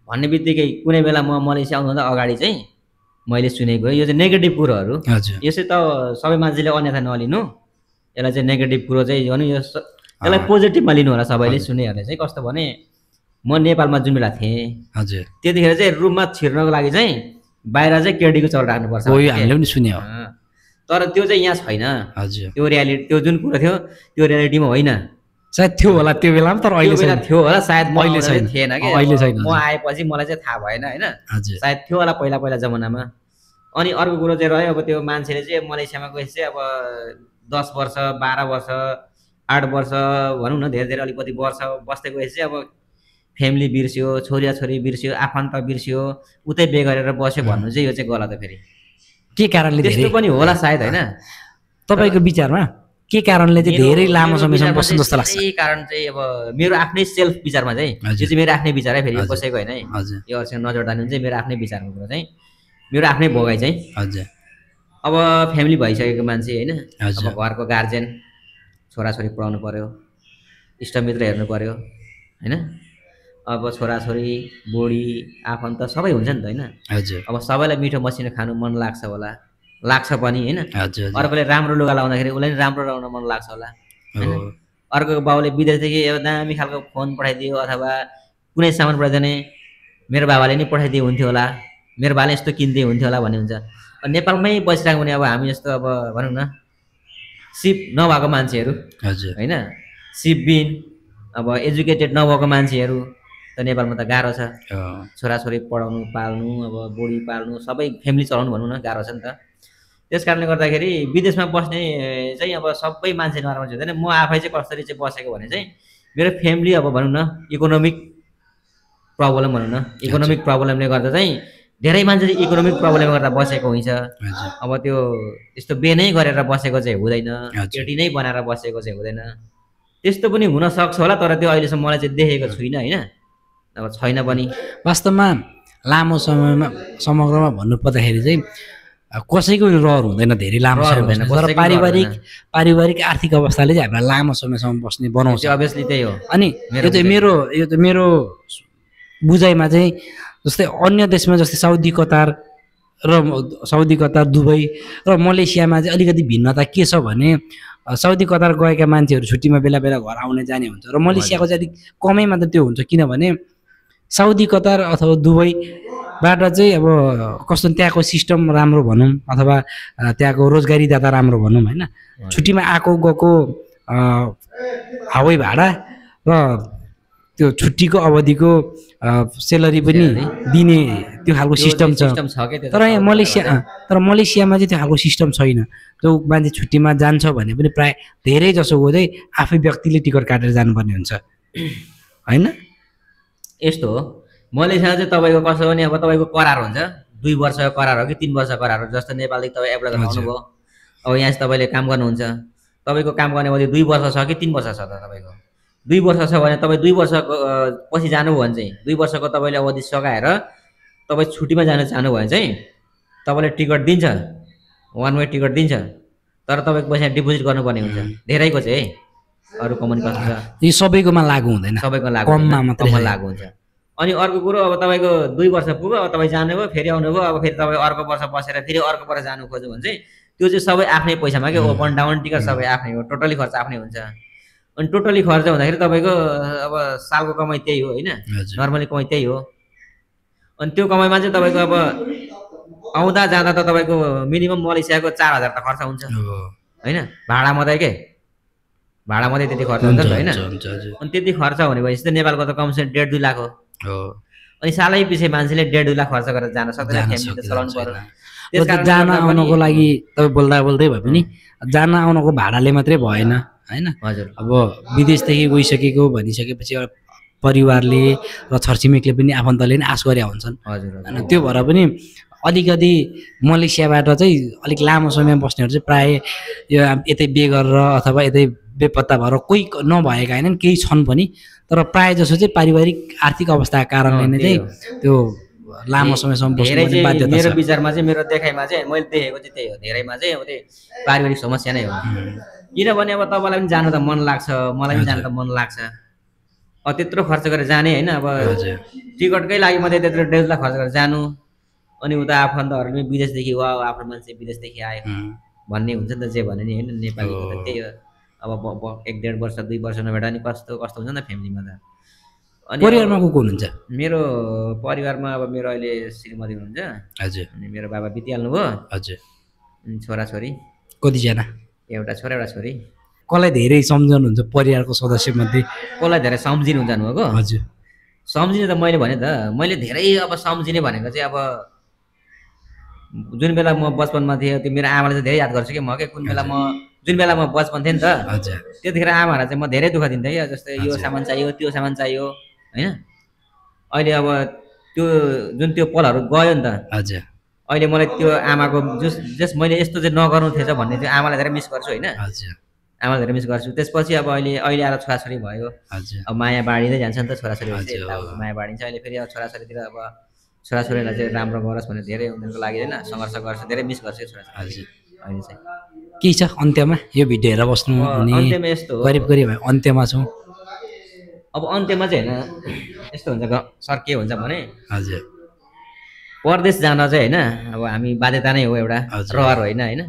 B: भन्ने बित्तिकै कुनै बेला म मलेसिया आउनुभन्दा अगाडि चाहिँ मैले सुनेको यो चाहिँ नेगेटिभ कुरोहरू, यो चाहिँ त सबै मान्छेले अन्यथा नलिनु, यसलाई चाहिँ नेगेटिभ कुरो चाहिँ भन्नु, यसलाई पोजिटिभमा लिनु होला सबैले सुन्नेहरूले चाहिँ। कस्तो भने म नेपालमा जुन बेला थिएँ
A: हजुर
B: त्यतिखेर चाहिँ रुममा छिर्नको लागि चाहिँ बाहिर चाहिँ केडीको चौर राख्नुपर्छ,
A: हामीले पनि सुन्यौँ।
B: तर त्यो चाहिँ यहाँ छैन।
A: हजुर
B: त्यो रियालिटी, त्यो जुन कुरो थियो त्यो रियालिटीमा होइन।
A: सायद थियो होला त्यो बेलामा, तर अहिले
B: बेला थियो होला सायद,
A: अहिले छैन,
B: थिएन कि
A: अहिले छैन।
B: म आएपछि मलाई चाहिँ थाहा भएन होइन,
A: हजुर
B: सायद थियो होला पहिला पहिला जमानामा। अनि अर्को कुरो चाहिँ रह्यो अब त्यो मान्छेले चाहिँ मलेसियामा गएपछि चाहिँ अब 10 वर्ष 12 वर्ष 8 वर्ष भनौँ न धेरै धेरै अलिकति वर्ष बस्दै गएपछि अब फ्यामिली बिर्स्यो, छोरा छोरी बिर्स्यो, आफन्त बिर्स्यो, उतै बे गरेर बस्यो भन्नु चाहिँ यो चाहिँ गलत हो। फेरि
A: के कारणले
B: त्यस्तो पनि होला सायद होइन।
A: तपाईँको विचारमा के कारणले चाहिँ धेरै लामो समयसम्म बस्नु जस्तो लाग्छ?
B: यही कारण चाहिँ अब मेरो आफ्नै सेल्फ विचारमा चाहिँ यो चाहिँ मेरो आफ्नै विचार है, फेरि कसैको होइन है, यो अरूसँग नजोड्दा नि चाहिँ मेरो आफ्नै विचारको कुरा चाहिँ मेरो आफ्नै भोगाइ चाहिँ।
A: हजुर
B: अब फ्यामिली भइसकेको मान्छे होइन, अब घरको गार्जेन, छोराछोरी पढाउनु पर्यो, इष्टमित्र हेर्नु पर्यो होइन, अब छोराछोरी बुढी आफन्त सबै हुन्छ नि त होइन।
A: हजुर
B: अब सबैलाई मिठो मसिनो खानु मन लाग्छ होला, लाग्छ पनि होइन।
A: हजुर हजुर
B: अर्कोले राम्रो लुगा लाउँदाखेरि उसलाई पनि राम्रो लगाउन मन लाग्छ होला होइन।
A: हो
B: अर्को बाउले विदेशदेखि एउटा दामी खालको फोन पठाइदियो अथवा कुनै सामान पठाइदियो भने मेरो बाबाले नि पठाइदिए हुन्थ्यो होला, मेरो बाबाले यस्तो किनिदिए हुन्थ्यो होला भन्ने हुन्छ। नेपालमै बसिरहेको भने अब हामी जस्तो अब भनौँ न सिप नभएको मान्छेहरू
A: हजुर
B: होइन, सिपबिन अब एजुकेटेड नभएको मान्छेहरू त नेपालमा त गाह्रो छ। छोराछोरी पढाउनु पाल्नु अब बुढी पाल्नु सबै फ्यामिली चलाउनु भनौँ न गाह्रो छ नि त। त्यस कारणले गर्दाखेरि विदेशमा बस्ने चाहिँ अब सबै मान्छे नर्मल हुँदैन। म आफै चाहिँ कसरी चाहिँ बसेको भने चाहिँ मेरो फ्यामिली अब भनौँ न इकोनोमिक प्रब्लम भनौँ न, इकोनोमिक प्रब्लमले गर्दा चाहिँ धेरै मान्छे चाहिँ इकोनोमिक प्रब्लमले गर्दा बसेको हुन्छ। अब त्यो यस्तो बेनै गरेर बसेको चाहिँ हुँदैन, केटी नै बनाएर बसेको चाहिँ हुँदैन। त्यस्तो पनि हुनसक्छ होला, तर त्यो अहिलेसम्म मलाई चाहिँ देखेको छुइनँ होइन, अब छैन पनि।
A: वास्तवमा लामो समयमा समग्रमा भन्नुपर्दाखेरि चाहिँ कसैको रहर हुँदैन धेरै लामो समय बस्ने, तर पारिवारिक आर्थिक अवस्थाले चाहिँ हामीलाई लामो समयसम्म बस्ने बनाउँछ।
B: अभियसली त्यही हो।
A: अनि यो चाहिँ मेरो बुझाइमा चाहिँ जस्तै अन्य देशमा जस्तै साउदी कतार दुबई र मलेसियामा चाहिँ अलिकति भिन्नता के छ भने साउदी कतार गएका मान्छेहरू छुट्टीमा बेला बेला घर आउने जाने हुन्छ र मलेसियाको चाहिँ अलिक कमै मात्र त्यो हुन्छ, किनभने साउदी कतार अथवा दुबईबाट चाहिँ अब कस्तो त्यहाँको सिस्टम राम्रो भनौँ अथवा त्यहाँको रोजगारीदाता राम्रो भनौँ होइन। छुट्टीमा आएको गएको हवाई भाडा र त्यो छुट्टीको अवधिको सेलरी पनि दिने त्यो खालको सिस्टम छ। तर यहाँ मलेसियामा चाहिँ त्यो खालको सिस्टम छैन। जो मान्छे छुट्टीमा जान्छ भने पनि प्राय धेरै जसोको चाहिँ आफै व्यक्तिले टिकट काटेर जानुपर्ने हुन्छ होइन।
B: यस्तो हो मलेसियामा चाहिँ तपाईँको कसो भने अब तपाईँको करार हुन्छ, 2 वर्षको करार हो कि 3 वर्षको करार हो। जस्तो नेपालदेखि तपाईँ एप्लाई गर्न आउनुभयो, अब यहाँ चाहिँ तपाईँले काम गर्नुहुन्छ, तपाईँको काम गर्ने अवधि 2 वर्ष छ कि 3 वर्ष छ त तपाईँको 2 वर्ष छ भने तपाईँ 2 वर्षको पछि जानुभयो भने चाहिँ 2 वर्षको तपाईँले अवधि सघाएर तपाईँ छुट्टीमा जान चाहनुभयो भने चाहिँ तपाईँले टिकट दिन्छ, 1 वे टिकट दिन्छ, तर तपाईँको पैसा डिपोजिट गर्नुपर्ने हुन्छ धेरैको चाहिँ है। अरू कम्पनी कस्तो छ
A: यो सबैकोमा लागु हुँदैन,
B: सबैको लागु
A: कममा मात्रै
B: लागु हुन्छ। अनि अर्को कुरो अब तपाईँको 2 वर्ष पुग्यो, अब तपाईँ जानुभयो फेरि आउनुभयो, अब फेरि तपाईँ अर्को वर्ष बसेर फेरि अर्को वर्ष जानु खोज्यो भने चाहिँ त्यो चाहिँ सबै आफ्नै पैसामा के अप एन्ड डाउन टिकट सबै आफ्नै हो, टोटली खर्च आफ्नै हुन्छ। अनि टोटली खर्च हुँदाखेरि तपाईँको अब सालको कमाइ त्यही हो होइन, नर्मली कमाइ त्यही हो। अनि त्यो कमाइमा चाहिँ तपाईँको अब आउँदा जाँदा त तपाईँको मिनिमम मलेसियाको 4000 त खर्च हुन्छ होइन, भाडा मात्रै के भाडा मात्रै त्यति खर्च हुन्छ होइन। अनि त्यति खर्च हुने भएपछि त नेपालको त कमसेकम 1.5-2 लाख हो। अनि सालै पछि मान्छेले 1.5-2 लाख खर्च गरेर जान सक्दैन, फ्यामिली त चलाउनु पर्यो।
A: जान आउनको लागि तपाईँ बोल्दा बोल्दै भए पनि जान आउनको भाडाले मात्रै भएन होइन।
B: हजुर
A: अब विदेशदेखि गइसकेको भनिसकेपछि एउटा परिवारले र छरछिमेकले पनि आफन्तले नै आश गरे हुन्छन् होइन। त्यो भएर पनि अलिकति मलेसियाबाट चाहिँ अलिक लामो समय बस्नेहरू चाहिँ प्राय यो यतै बे गरेर अथवा यतै बेपत्ता भएर कोही नभएका होइनन्, केही छन् पनि, तर प्राय जसो चाहिँ पारिवारिक आर्थिक अवस्थाको कारणले नै चाहिँ त्यो लामो समयसम्म बस्नु बाध्यता छ।
B: मेरो विचारमा चाहिँ मेरो देखाइमा चाहिँ मैले देखेको चाहिँ त्यही हो, धेरैमा चाहिँ अब त्यही पारिवारिक समस्या नै हो। किनभने अब तपाईँलाई पनि जानु त मन लाग्छ, मलाई पनि जानु त मन लाग्छ, अब त्यत्रो खर्च गरेर जाने होइन। अब टिकटकै लागि मात्रै त्यत्रो 1.5 लाख खर्च गरेर जानु, अनि उता आफन्तहरूले विदेशदेखि वा आफ्नो मान्छे विदेशदेखि आयो भन्ने हुन्छ नि त, जे भने नि होइन। नेपालीको त त्यही हो, अब 1-1.5 वर्ष 2 वर्ष नभेट्दा नि कस्तो कस्तो हुन्छ नि त फ्यामिलीमा त।
A: अनि परिवारमा को हुनुहुन्छ?
B: मेरो परिवारमा अब मेरो अहिले श्रीमती हुनुहुन्छ
A: हजुर,
B: अनि मेरो बाबा बितिहाल्नु भयो
A: हजुर,
B: अनि छोराछोरी
A: कतिजना?
B: एउटा छोरा एउटा छोरी।
A: कसलाई धेरै सम्झनुहुन्छ परिवारको सदस्य मध्ये?
B: कसलाई धेरै सम्झिनु जानुभएको?
A: हजुर,
B: सम्झिने त मैले भने त मैले धेरै अब सम्झिने भनेको चाहिँ अब जुन बेला म बचपनमा थिएँ त्यो मेरो आमाले चाहिँ धेरै याद गर्छु कि म के कुन बेला जुन बेला म बचपन थिएँ नि त त्यतिखेर आमाहरूलाई चाहिँ म धेरै दुःख दिन्थेँ कि, जस्तै यो सामान चाहियो त्यो सामान चाहियो होइन। अहिले अब त्यो जुन त्यो पलहरू गयो नि त,
A: हजुर,
B: अहिले मलाई त्यो आमाको जस मैले यस्तो चाहिँ नगर्नु थिएछ भन्ने चाहिँ आमालाई धेरै मिस गर्छु होइन, आमालाई धेरै मिस गर्छु। त्यसपछि अब अहिले आएर छोराछोरी भयो, अब माया बाँडिँदै जान्छ नि त छोराछोरी, माया बाँडिन्छ। अहिले फेरि अब छोराछोरीतिर अब छोराछोरीलाई चाहिँ राम्रो गरोस् भनेर धेरै उनीहरूको लागि होइन सङ्घर्ष गर्छ, धेरै मिस गर्छु छोराछोरी अहिले चाहिँ।
A: के छ अन्त्यमा यो भिडियो हेरेर बस्नु?
B: अन्त्यमा यस्तो
A: करिब करिब अन्त्यमा छौँ।
B: अब अन्त्यमा चाहिँ होइन यस्तो हुन्छ सर के हुन्छ भने
A: हजुर
B: परदेश जान चाहिँ होइन अब हामी बाध्यता नै हो एउटा
A: हजुर।
B: रहर होइन होइन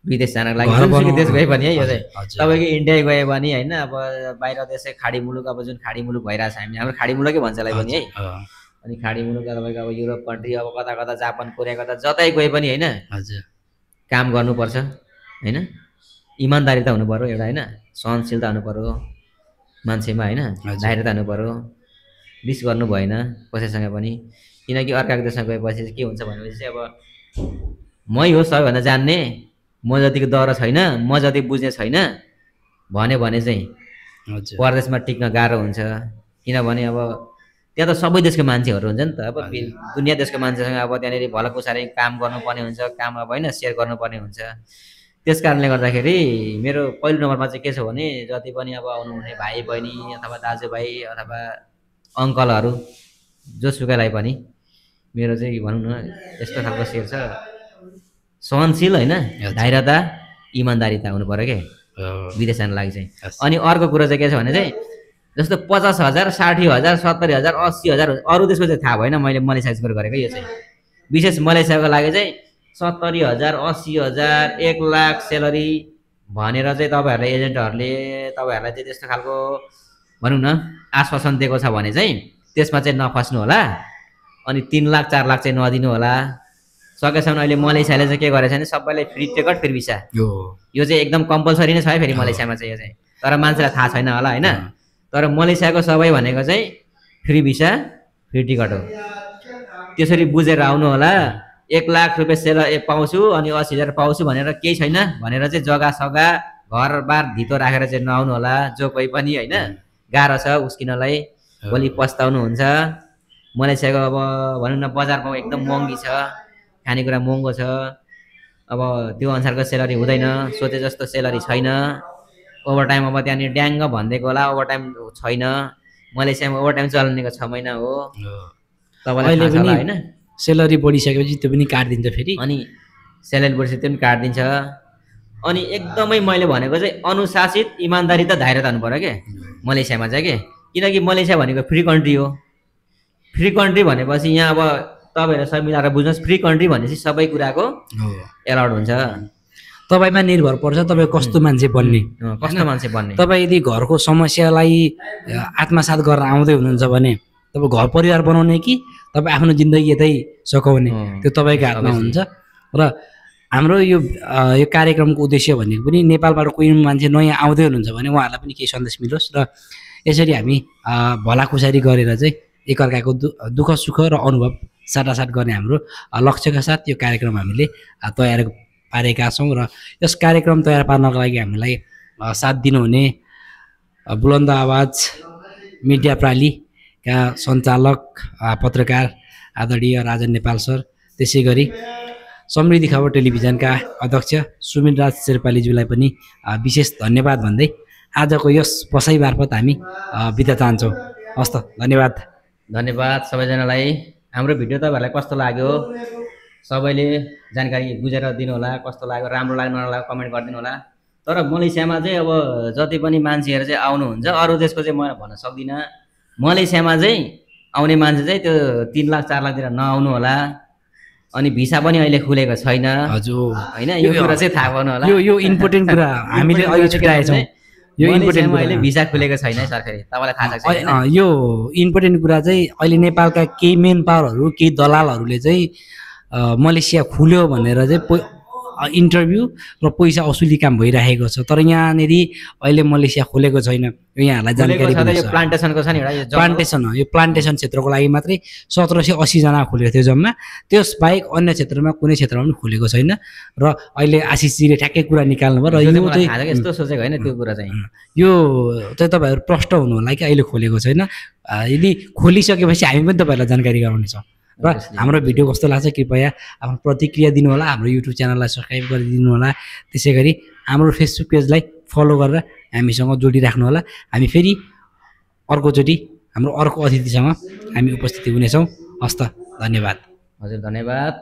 B: विदेश जानको लागि
A: घर
B: जुनसुकै
A: बनाउनु-
B: देश गए पनि है यो चाहिँ
A: हजुर।
B: तपाईँको इन्डिया गयो भने होइन अब बाहिर देशै खाडी मुलुक अब जुन खाडी मुलुक भइरहेछ हामी हाम्रो खाडी मुलुकै भन्छ यसलाई पनि है अनि खाडी मुलुक तपाईँको अब युरोप कन्ट्री अब कता कता जापान कोरिया कता जतै गए पनि होइन
A: हजुर
B: काम गर्नुपर्छ होइन इमान्दारिता हुनु पऱ्यो एउटा होइन सहनशीलता हुनु पऱ्यो मान्छेमा होइन
A: हजुर।
B: धैर्यता हुनु पऱ्यो रिस गर्नु भएन कसैसँग पनि किनकि अर्काको देशमा गएपछि चाहिँ के हुन्छ भनेपछि चाहिँ अब मै हो सबैभन्दा जान्ने म जतिको दह्रो छैन म जति बुझ्ने छैन भन्यो भने चाहिँ
A: हजुर
B: परदेशमा टिक्न गाह्रो हुन्छ किनभने अब त्यहाँ त सबै देशको मान्छेहरू हुन्छ नि त अब दुनियाँ देशको मान्छेसँग अब त्यहाँनिर भलकुसारी काम गर्नुपर्ने हुन्छ काम अब होइन सेयर गर्नुपर्ने हुन्छ त्यस कारणले गर्दाखेरि मेरो पहिलो नम्बरमा चाहिँ के छ भने जति पनि अब आउनुहुने भाइ बहिनी अथवा दाजुभाइ अथवा अङ्कलहरू जोसुकैलाई पनि मेरो चाहिँ भनौँ न यस्तो खालको सेयर छ सहनशील होइन धैर्यता इमान्दारिता हुनु पऱ्यो के विदेश जानु लागि चाहिँ अनि अर्को कुरो चाहिँ के छ भने चाहिँ जस्तो 50,000 60,000 70,000 80,000 अरू देशको चाहिँ थाहा भएन मैले मलेसियाको कुरो गरेको यो चाहिँ विशेष मलेसियाको लागि चाहिँ 70,000 80,000 1 लाख सेलरी भनेर चाहिँ तपाईँहरूले एजेन्टहरूले तपाईँहरूलाई चाहिँ त्यस्तो खालको भनौँ न आश्वासन दिएको छ भने चाहिँ त्यसमा चाहिँ नफस्नु होला अनि 3 लाख 4 लाख चाहिँ नदिनु होला सकेसम्म अहिले मलेसियाले चाहिँ के गरेछ भने सबैलाई फ्री टिकट फ्री भिसा यो चाहिँ एकदम कम्पलसरी नै छ है फेरि मलेसियामा चाहिँ यो चाहिँ तर मान्छेलाई थाहा छैन होला होइन तर मलेसियाको सबै भनेको चाहिँ फ्री भिसा फ्री टिकट हो त्यसरी बुझेर आउनु होला 1 लाख रुपियाँ सेलरी पाउँछु अनि 80,000 पाउँछु भनेर केही छैन भनेर चाहिँ जग्गा सग्गा घरबार धितो राखेर चाहिँ नआउनु होला जो कोही पनि होइन गाह्रो छ उस्किनलाई भोलि पस्ताउनु हुन्छ मलेसियाको अब भनौँ न बजारमा एकदम महँगी छ खानेकुरा महँगो छ अब त्यो अनुसारको सेलरी हुँदैन सोचे जस्तो सेलरी छैन ओभरटाइम अब त्यहाँनिर ड्याङ्ग भनिदिएको होला ओभरटाइम छैन मलेसियामा ओभरटाइम चल्नेको 6 महिना हो तपाईँलाई थाहा छ होला होइन
A: सेलरी बढिसकेपछि त्यो पनि काटिदिन्छ फेरि
B: अनि सेलरी बढिसके त्यो पनि काटिदिन्छ अनि एकदमै मैले भनेको चाहिँ अनुशासित इमान्दारिता धैर्यता हुनु पऱ्यो के मलेसियामा चाहिँ के किनकि मलेसिया भनेको फ्री कन्ट्री हो फ्री कन्ट्री भनेपछि यहाँ अब तपाईँहरू सब मिलाएर बुझ्नुहोस् फ्री कन्ट्री भनेपछि सबै कुराको एलाउड हुन्छ
A: तपाईँमा निर्भर पर्छ तपाईँ कस्तो मान्छे बन्ने
B: कस्तो मान्छे बन्ने
A: तपाईँ यदि घरको समस्यालाई आत्मसात गरेर आउँदै हुनुहुन्छ भने तपाईँ घर परिवार बनाउने कि तपाईँ आफ्नो जिन्दगी यतै सघाउने त्यो तपाईँको हातमा हुन्छ र हाम्रो यो कार्यक्रमको उद्देश्य भनेको पनि नेपालबाट कोही मान्छे नयाँ आउँदै हुनुहुन्छ भने उहाँहरूलाई पनि केही सन्देश मिलोस् र यसरी हामी भलाखुसारी गरेर चाहिँ एकअर्काको दुःख सुख र अनुभव साटासाट गर्ने हाम्रो लक्ष्यका साथ यो कार्यक्रम हामीले तयार पारेका छौँ र यस कार्यक्रम तयार पार्नको लागि हामीलाई साथ दिनुहुने बुलन्द आवाज मिडिया प्रालीका सञ्चालक पत्रकार आदरणीय राजन नेपाल सर त्यसै गरी समृद्धि खबर टेलिभिजनका अध्यक्ष सुमिन राज शेर्पालीज्यूलाई पनि विशेष धन्यवाद भन्दै आजको यस बसाइ मार्फत हामी बिदा चाहन्छौँ हस् त
B: धन्यवाद सबैजनालाई हाम्रो भिडियो तपाईँहरूलाई कस्तो लाग्यो सबैले जानकारी बुझेर दिनु होला कस्तो लाग्यो राम्रो लाग्यो नराम्रो कमेन्ट गरिदिनु होला तर मलेसियामा चाहिँ अब जति पनि मान्छेहरू चाहिँ आउनुहुन्छ अरू देशको चाहिँ म भन्न सक्दिनँ मलेसियामा चाहिँ आउने मान्छे चाहिँ त्यो 3 लाख 4 लाखतिर नआउनु होला अनि भिसा पनि अहिले खुलेको छैन
A: हजुर
B: होइन यो कुरा चाहिँ थाहा गर्नु होला
A: यो इम्पोर्टेन्ट कुरा हामीले अहिले छुटाएछौँ यो इम्पोर्टेन्ट
B: अहिले भिसा खुलेको छैन है सरकारी तपाईँलाई थाहा छ
A: यो इम्पोर्टेन्ट कुरा चाहिँ अहिले नेपालका केही मेन पावरहरू केही दलालहरूले चाहिँ मलेसिया खुल्यो भनेर चाहिँ इन्टरभ्यू र पैसा असुली काम भइरहेको छ तर यहाँनिर अहिले मलेसिया खोलेको छैन यो यहाँहरूलाई जानकारी
B: प्लान्टेसनको छ नि एउटा
A: प्लान्टेसन हो यो प्लान्टेसन क्षेत्रको लागि मात्रै 1780 जना खोलेको थियो जम्मा त्यस बाहेक अन्य क्षेत्रमा कुनै क्षेत्रमा पनि खोलेको छैन र अहिले आशिषजीले ठ्याक्कै कुरा निकाल्नु भयो र यो चाहिँ
B: यस्तो सोचेको होइन त्यो कुरा चाहिँ
A: यो चाहिँ तपाईँहरू प्रष्ट हुनु होला कि अहिले खोलेको छैन यदि खोलिसकेपछि हामी पनि तपाईँहरूलाई जानकारी गराउनेछौँ र हाम्रो भिडियो कस्तो लाग्छ कृपया आफ्नो प्रतिक्रिया दिनु होला हाम्रो युट्युब च्यानललाई सब्सक्राइब गरिदिनु होला त्यसै गरी हाम्रो फेसबुक पेजलाई फलो गरेर हामीसँग जोडिराख्नु होला हामी फेरि अर्कोचोटि हाम्रो अर्को अतिथिसँग हामी उपस्थित हुनेछौँ हस् त धन्यवाद
B: हजुर धन्यवाद